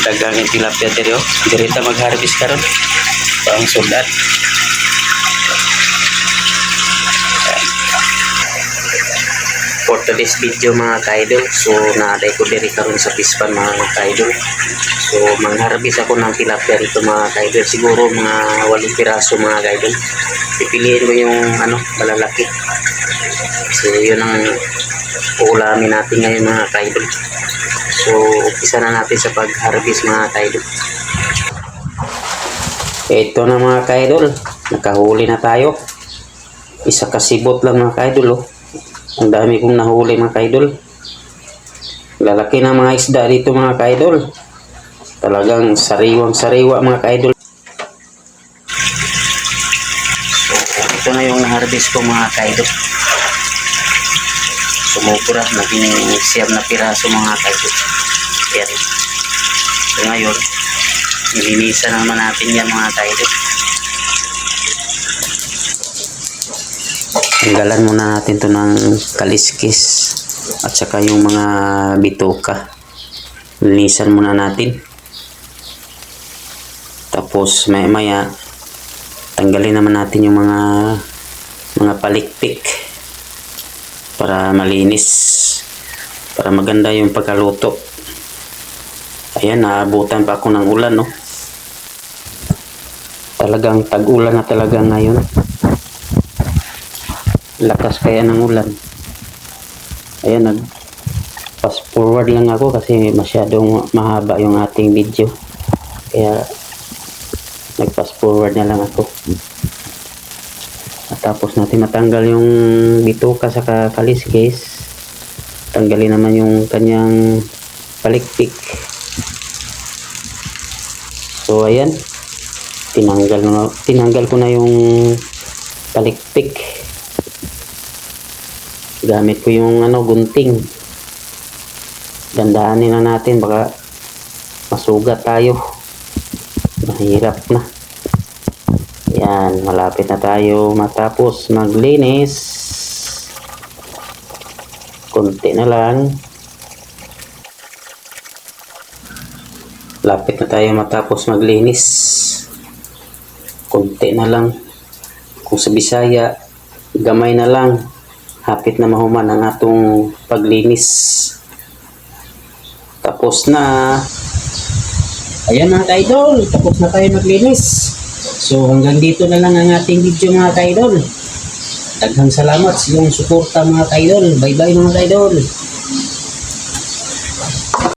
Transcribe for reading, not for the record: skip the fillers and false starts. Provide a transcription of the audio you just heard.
dagang tilapia diri oh. Dirita mag-harvest karon. Ang sudat. For today's video mga kaidol, so naaday ko diri karon sa pispan mga kaidol. So mangharvest ako ng tilapia dito mga kaidol, siguro mga 8 piraso mga kaidol. Pipiliin ko yung malalaki. So yun ang uulamin natin ngayon mga kaidol. So umpisa na natin sa pag-harvest mga kaidol. Ito na mga kaidol, nakahuli na tayo. Isa kasibot lang mga kaidol oh. Ang dami kong nahuli mga kaidol. Lalaki ng mga isda dito mga kaidol. Talagang sariwang-sariwa mga kaidol. So, ito na yung na-harvest ko mga kaidol. Sumubra, naging siyam na piraso mga kaidol. Yan. So ngayon, nilinisan naman natin yan mga kaidol. Tanggalan muna natin to ng kaliskis at saka yung mga bituka. Linisan muna natin. Tapos maya tanggalin naman natin yung mga palikpik para malinis, para maganda yung pagkaluto. Ayan, naabutan pa ako ng ulan no. Talagang tag-ulan na talaga ngayon. Lakas kaya ng ulan. Ayan, nag fast forward lang ako kasi masyadong mahaba yung ating video, kaya nag fast forward na lang ako. At tapos natin matanggal yung bituka sa kaliskis, tanggalin naman yung kanyang palikpik. So ayan, tinanggal ko na yung palikpik. Gamit ko yung gunting. Dandahanin na natin, baka masugat tayo. Mahirap na. Yan, malapit na tayo matapos maglinis. Konti na lang. Lapit na tayo matapos maglinis. Konti na lang. Kung sa Bisaya, gamay na lang. Hapit na mahuman ang atong paglinis. Tapos na. Ayan mga kaidol, tapos na tayo maglinis. So hanggang dito na lang ang ating video mga kaidol. Daghang salamat sa iyong suporta mga kaidol. Bye bye mga kaidol.